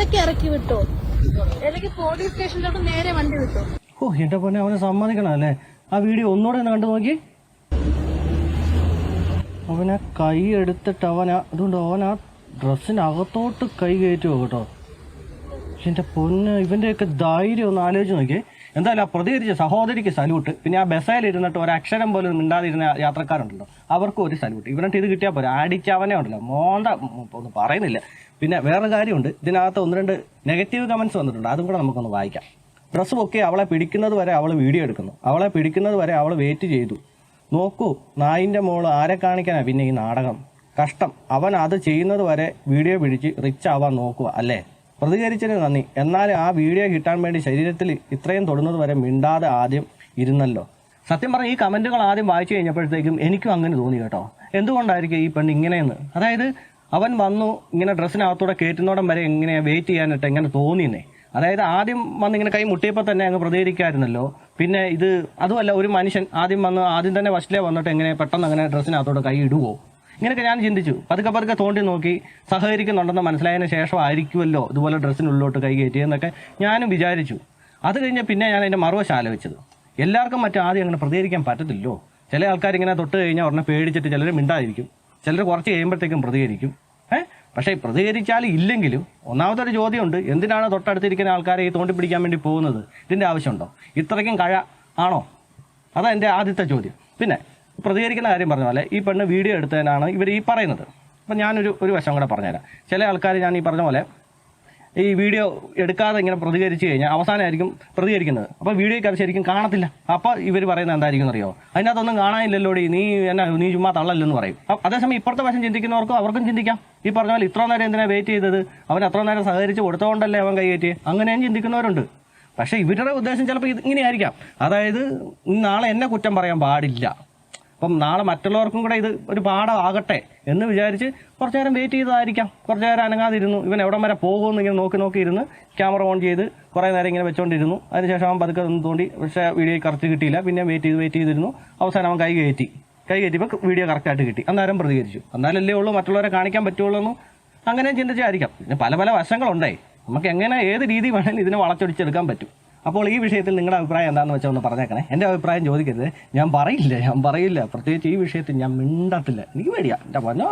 ഇവിടേക്ക് ഇറക്കി വിട്ടോ, അല്ലെങ്കിൽ പോലീസ് സ്റ്റേഷനിലോട്ട് നേരെ വണ്ടി വിട്ടോ. ഓ എന്റെ പൊന്നെ, അവനെ സമ്മതിക്കണം അല്ലേ? ആ വീഡിയോ ഒന്നുകൂടെ ഒന്ന് കണ്ടു നോക്കി. അവനെ കൈ എടുത്തിട്ട് അതുകൊണ്ട് അവൻ ആ ഡ്രസ്സിനകത്തോട്ട് കൈ കയറ്റുമോ കേട്ടോ. പക്ഷെ എന്റെ പൊന്ന്, ഇവന്റെയൊക്കെ ധൈര്യം ഒന്ന് ആലോചിച്ച് നോക്കിയേ. എന്തായാലും ആ പ്രതികരിച്ച സഹോദരിക്ക് സല്യൂട്ട്. പിന്നെ ആ ബസ്സിലിരുന്നിട്ട് ഒരക്ഷരം പോലും മിണ്ടാതിരുന്ന യാത്രക്കാരുണ്ടല്ലോ, അവർക്കും ഒരു സല്യൂട്ട്. ഇവനിട്ട് ഇത് കിട്ടിയാൽ പോരാ, അടിച്ചവനെ ഉണ്ടല്ലോ മോന്ത ഒന്നും പറയുന്നില്ല. പിന്നെ വേറെ കാര്യമുണ്ട്, ഇതിനകത്ത് 1-2 നെഗറ്റീവ് കമന്റ്സ് വന്നിട്ടുണ്ട്, അതും കൂടെ നമുക്കൊന്ന് വായിക്കാം. ഡ്രസ്സ് പൊക്കി അവളെ പിടിക്കുന്നത് വരെ അവൾ വീഡിയോ എടുക്കുന്നു, അവളെ പിടിക്കുന്നത് വരെ അവൾ വെയിറ്റ് ചെയ്തു. നോക്കൂ, നായിൻ്റെ മോള് ആരെ കാണിക്കാനാ പിന്നെ ഈ നാടകം? കഷ്ടം, അവൻ അത് ചെയ്യുന്നത് വരെ വീഡിയോ പിടിച്ച് റിച്ച് ആവാൻ നോക്കുക അല്ലേ? പ്രതികരിച്ചതിന് നന്ദി. എന്നാൽ ആ വീഡിയോ കിട്ടാൻ വേണ്ടി ശരീരത്തിൽ ഇത്രയും തൊടുന്നത് വരെ മിണ്ടാതെ ആദ്യം ഇരുന്നല്ലോ. സത്യം പറഞ്ഞ ഈ കമന്റുകൾ ആദ്യം വായിച്ചു കഴിഞ്ഞപ്പോഴത്തേക്കും എനിക്കും അങ്ങനെ തോന്നി കേട്ടോ. എന്തുകൊണ്ടായിരിക്കും ഈ പെണ്ണ് ഇങ്ങനെയെന്ന്? അതായത് അവൻ വന്നു ഇങ്ങനെ ഡ്രസ്സിനകത്തൂടെ കയറ്റുന്നോടം വരെ എങ്ങനെയാ വെയിറ്റ് ചെയ്യാനിട്ട് എങ്ങനെ തോന്നിയെന്നേ. അതായത് ആദ്യം വന്ന് ഇങ്ങനെ കൈ മുട്ടിയപ്പോൾ തന്നെ അങ്ങ് പ്രതികരിക്കാമായിരുന്നല്ലോ. പിന്നെ ഇത് അതുമല്ല, ഒരു മനുഷ്യൻ ആദ്യം തന്നെ ഫസ്റ്റിലേ വന്നിട്ട് എങ്ങനെ പെട്ടെന്ന് അങ്ങനെ ഡ്രസ്സിനകത്തോടെ കൈ ഇടുവോ? ഇങ്ങനെയൊക്കെ ഞാൻ ചിന്തിച്ചു. പതുക്കെ തോണ്ടി നോക്കി സഹകരിക്കുന്നുണ്ടെന്ന് മനസ്സിലായതിന് ശേഷം ആയിരിക്കുമല്ലോ ഇതുപോലെ ഡ്രസ്സിനുള്ളിലോട്ട് കൈ കയറ്റിയെന്നൊക്കെ ഞാനും വിചാരിച്ചു. അത് കഴിഞ്ഞ് പിന്നെ ഞാൻ അതിൻ്റെ മറുവശം ആലോചിച്ചത്, എല്ലാവർക്കും ആദ്യം അങ്ങനെ പ്രതികരിക്കാൻ പറ്റത്തില്ലോ. ചില ആൾക്കാർ ഇങ്ങനെ തൊട്ട് കഴിഞ്ഞാൽ ഉടനെ പേടിച്ചിട്ട് ചിലർ മിണ്ടാതിരിക്കും, ചിലർ കുറച്ച് കഴിയുമ്പോഴത്തേക്കും പ്രതികരിക്കും. പക്ഷേ പ്രതികരിച്ചാലും ഇല്ലെങ്കിലും ഒന്നാമതൊരു ചോദ്യമുണ്ട്, എന്തിനാണ് തൊട്ടടുത്തിരിക്കുന്ന ആൾക്കാരെ ഈ തോണ്ടി പിടിക്കാൻ വേണ്ടി പോകുന്നത്? ഇതിൻ്റെ ആവശ്യമുണ്ടോ? ഇത്രയ്ക്കും കഴ ആണോ? അതാ എൻ്റെ ആദ്യത്തെ ചോദ്യം. പിന്നെ പ്രതികരിക്കുന്ന കാര്യം പറഞ്ഞ പോലെ ഈ പെണ്ണ് വീഡിയോ എടുത്തതിനാണ് ഇവർ ഈ പറയുന്നത്. അപ്പം ഞാനൊരു വശം കൂടെ പറഞ്ഞുതരാം. ചില ആൾക്കാർ ഞാൻ ഈ പറഞ്ഞ പോലെ ഈ വീഡിയോ എടുക്കാതെ ഇങ്ങനെ പ്രതികരിച്ച് കഴിഞ്ഞാൽ അവസാനമായിരിക്കും പ്രതികരിക്കുന്നത്. അപ്പോൾ വീഡിയോയ്ക്ക് അത് ശരിക്കും കാണത്തില്ല. അപ്പോൾ ഇവർ പറയുന്നത് എന്തായിരിക്കും അറിയോ? അതിനകത്തൊന്നും കാണാനില്ലല്ലോടി, നീ ചുമ്മാ തള്ളല്ലെന്ന് പറയും. അതേസമയം ഇപ്പുറത്തെ വശം ചിന്തിക്കുന്നവർക്കും അവർക്കും ചിന്തിക്കാം, ഈ പറഞ്ഞ പോലെ ഇത്ര നേരം എന്തിനാണ് വെയിറ്റ് ചെയ്തത്, അവൻ അത്ര നേരം സഹകരിച്ച് കൊടുത്തോണ്ടല്ലേ അവൻ കൈയേറ്റി, അങ്ങനെയും ചിന്തിക്കുന്നവരുണ്ട്. പക്ഷേ ഇവരുടെ ഉദ്ദേശം ചിലപ്പോൾ ഇങ്ങനെയായിരിക്കാം, അതായത് നാളെ എന്നെ കുറ്റം പറയാൻ പാടില്ല, അപ്പം നാളെ മറ്റുള്ളവർക്കും കൂടെ ഇത് ഒരു പാഠമാകട്ടെ എന്ന് വിചാരിച്ച് കുറച്ച് നേരം വെയിറ്റ് ചെയ്തതായിരിക്കാം. കുറച്ച് നേരം അനങ്ങാതിരുന്നു. ഇവൻ എവിടം വരെ പോകുമെന്ന് ഇങ്ങനെ നോക്കിയിരുന്ന് ക്യാമറ ഓൺ ചെയ്ത് കുറേ നേരം ഇങ്ങനെ വെച്ചുകൊണ്ടിരുന്നു. അതിനുശേഷം അവൻ പതുക്കെ ഒന്ന് തോണ്ടി, പക്ഷേ വീഡിയോ കറക്റ്റ് കിട്ടിയില്ല. പിന്നെ വെയിറ്റ് ചെയ്തിരുന്നു. അവസാനം അവൻ കൈ കയറ്റിയപ്പോൾ വീഡിയോ കറക്റ്റായിട്ട് കിട്ടി. അന്നേരം പ്രതികരിച്ചു. എന്നാലല്ലേ ഉള്ളൂ മറ്റുള്ളവരെ കാണിക്കാൻ പറ്റുള്ളൂ എന്നും അങ്ങനെ ചിന്തിച്ചായിരിക്കാം. പിന്നെ പല വശങ്ങളുണ്ടേ, നമുക്ക് എങ്ങനെ ഏത് രീതി വേണമെങ്കിലും ഇതിനെ വളച്ചൊടിച്ചെടുക്കാൻ പറ്റും. അപ്പോൾ ഈ വിഷയത്തിൽ നിങ്ങളുടെ അഭിപ്രായം എന്താണെന്ന് വെച്ചാൽ ഒന്ന് പറഞ്ഞേക്കണേ. എൻ്റെ അഭിപ്രായം ചോദിക്കരുത്, ഞാൻ പറയില്ല. പ്രത്യേകിച്ച് ഈ വിഷയത്തിൽ ഞാൻ മിണ്ടത്തില്ല, എനിക്ക് പേടിയാ എൻ്റെ പറഞ്ഞോ.